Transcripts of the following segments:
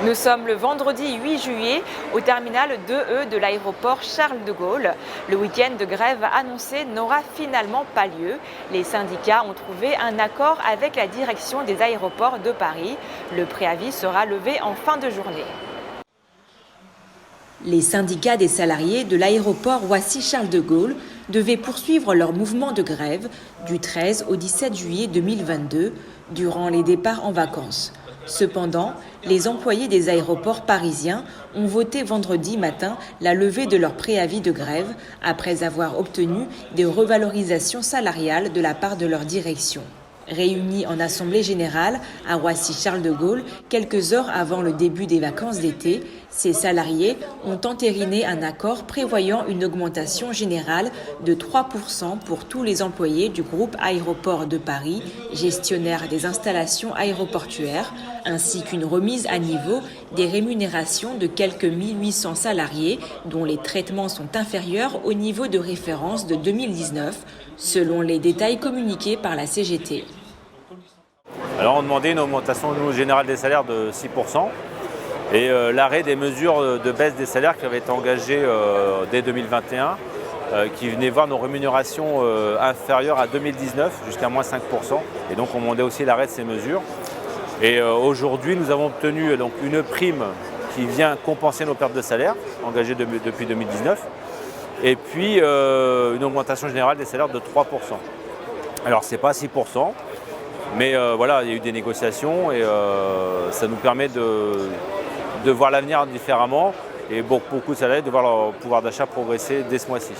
Nous sommes le vendredi 8 juillet au terminal 2E de l'aéroport Charles de Gaulle. Le week-end de grève annoncé n'aura finalement pas lieu. Les syndicats ont trouvé un accord avec la direction des aéroports de Paris. Le préavis sera levé en fin de journée. Les syndicats des salariés de l'aéroport Roissy-Charles de Gaulle devaient poursuivre leur mouvement de grève du 13 au 17 juillet 2022 durant les départs en vacances. Cependant, les employés des aéroports parisiens ont voté vendredi matin la levée de leur préavis de grève après avoir obtenu des revalorisations salariales de la part de leur direction. Réunis en assemblée générale à Roissy-Charles de Gaulle quelques heures avant le début des vacances d'été, ces salariés ont entériné un accord prévoyant une augmentation générale de 3% pour tous les employés du groupe Aéroports de Paris, gestionnaire des installations aéroportuaires, ainsi qu'une remise à niveau des rémunérations de quelques 1800 salariés dont les traitements sont inférieurs au niveau de référence de 2019, selon les détails communiqués par la CGT. Alors on demandait une augmentation générale des salaires de 6% et l'arrêt des mesures de baisse des salaires qui avaient été engagées dès 2021, qui venaient voir nos rémunérations inférieures à 2019 jusqu'à moins 5%. Et donc on demandait aussi l'arrêt de ces mesures. Et aujourd'hui nous avons obtenu donc, une prime qui vient compenser nos pertes de salaire engagées depuis 2019. Et puis une augmentation générale des salaires de 3%. Alors c'est pas 6%, mais voilà, il y a eu des négociations et ça nous permet de voir l'avenir différemment et pour beaucoup de salariés de voir leur pouvoir d'achat progresser dès ce mois-ci.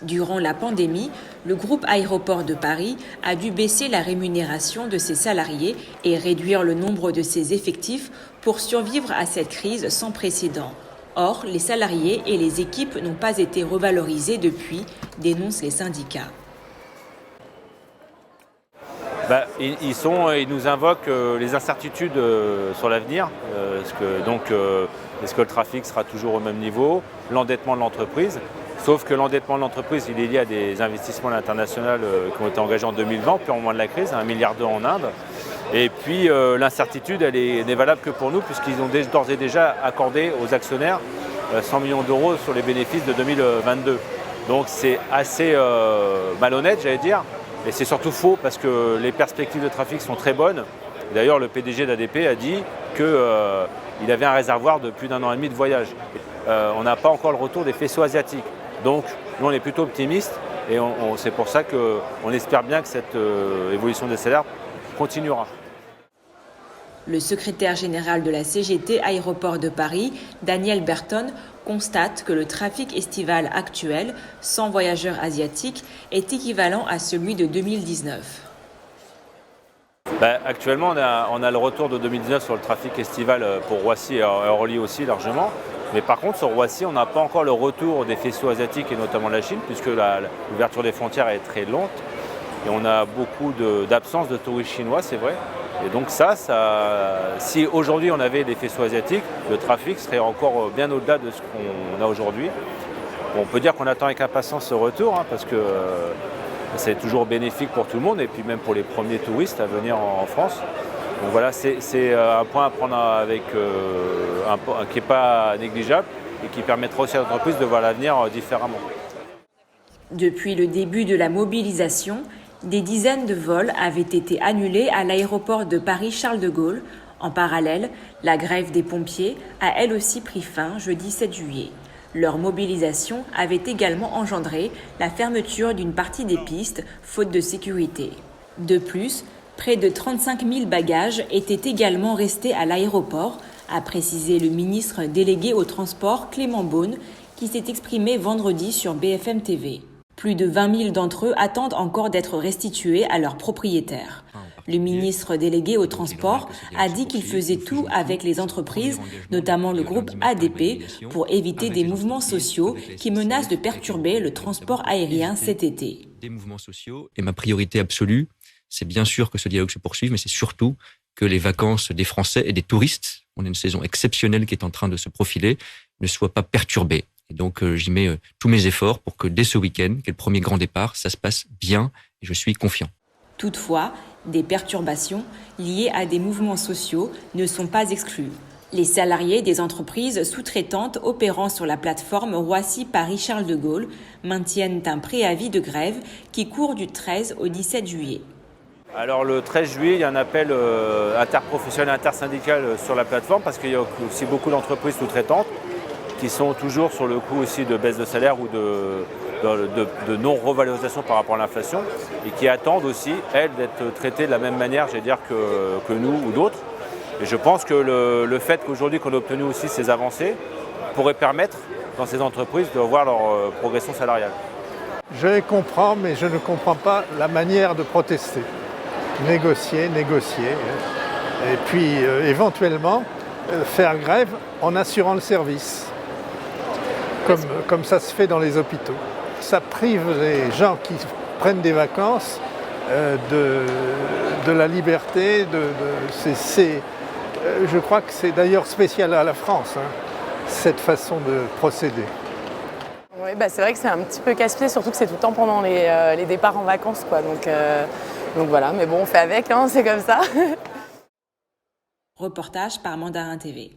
Durant la pandémie, le groupe Aéroports de Paris a dû baisser la rémunération de ses salariés et réduire le nombre de ses effectifs pour survivre à cette crise sans précédent. Or, les salariés et les équipes n'ont pas été revalorisés depuis, dénoncent les syndicats. Ils nous invoquent les incertitudes sur l'avenir. Est-ce que le trafic sera toujours au même niveau? L'endettement de l'entreprise. Sauf que l'endettement de l'entreprise, il est lié à des investissements à l'international qui ont été engagés en 2020, puis au moment de la crise, 1,2 milliard en Inde. Et puis l'incertitude, elle n'est valable que pour nous, puisqu'ils ont d'ores et déjà accordé aux actionnaires 100 millions d'euros sur les bénéfices de 2022. Donc c'est assez malhonnête, j'allais dire. Et c'est surtout faux, parce que les perspectives de trafic sont très bonnes. D'ailleurs, le PDG d'ADP a dit qu'il avait un réservoir de plus d'1 an et demi de voyage. On n'a pas encore le retour des faisceaux asiatiques. Donc, nous, on est plutôt optimistes et c'est pour ça qu'on espère bien que cette évolution des salaires continuera. Le secrétaire général de la CGT Aéroports de Paris, Daniel Berton, constate que le trafic estival actuel, sans voyageurs asiatiques, est équivalent à celui de 2019. Actuellement, on a le retour de 2019 sur le trafic estival pour Roissy et Orly aussi largement. Mais par contre, sur Roissy, on n'a pas encore le retour des faisceaux asiatiques et notamment de la Chine, puisque l'ouverture des frontières est très lente. Et on a beaucoup d'absence de touristes chinois, c'est vrai. Et donc si aujourd'hui on avait des faisceaux asiatiques, le trafic serait encore bien au-delà de ce qu'on a aujourd'hui. On peut dire qu'on attend avec impatience ce retour, parce que c'est toujours bénéfique pour tout le monde, et puis même pour les premiers touristes à venir en France. Donc voilà, c'est un point à prendre avec qui n'est pas négligeable et qui permettra aussi à l'entreprise de voir l'avenir différemment. Depuis le début de la mobilisation, des dizaines de vols avaient été annulés à l'aéroport de Paris-Charles de Gaulle. En parallèle, la grève des pompiers a elle aussi pris fin jeudi 7 juillet. Leur mobilisation avait également engendré la fermeture d'une partie des pistes, faute de sécurité. De plus, près de 35 000 bagages étaient également restés à l'aéroport, a précisé le ministre délégué au transport Clément Beaune, qui s'est exprimé vendredi sur BFM TV. Plus de 20 000 d'entre eux attendent encore d'être restitués à leurs propriétaires. Le ministre délégué au transport a dit qu'il faisait tout avec les entreprises, notamment le groupe ADP, pour éviter des mouvements sociaux qui menacent de perturber le transport aérien cet été. Des mouvements sociaux. Et ma priorité absolue, c'est bien sûr que ce dialogue se poursuive, mais c'est surtout que les vacances des Français et des touristes, on a une saison exceptionnelle qui est en train de se profiler, ne soient pas perturbées. Et donc j'y mets tous mes efforts pour que dès ce week-end, qui est le premier grand départ, ça se passe bien et je suis confiant. Toutefois, Des perturbations liées à des mouvements sociaux ne sont pas exclues. Les salariés des entreprises sous-traitantes opérant sur la plateforme Roissy-Paris-Charles de Gaulle maintiennent un préavis de grève qui court du 13 au 17 juillet. Alors le 13 juillet, il y a un appel interprofessionnel, intersyndical sur la plateforme parce qu'il y a aussi beaucoup d'entreprises sous-traitantes qui sont toujours sur le coup aussi de baisse de salaire ou de non-revalorisation par rapport à l'inflation et qui attendent aussi, elles, d'être traitées de la même manière, j'allais dire, que nous ou d'autres. Et je pense que le fait qu'aujourd'hui qu'on ait obtenu aussi ces avancées pourrait permettre dans ces entreprises de voir leur progression salariale. Je les comprends, mais je ne comprends pas la manière de protester. Négocier, et puis éventuellement faire grève en assurant le service, comme ça se fait dans les hôpitaux. Ça prive les gens qui prennent des vacances de la liberté, je crois que c'est d'ailleurs spécial à la France, cette façon de procéder. Oui, c'est vrai que c'est un petit peu casse-pied, surtout que c'est tout le temps pendant les départs en vacances, quoi. Donc voilà, mais bon, on fait avec, c'est comme ça. Reportage par Mandarin TV.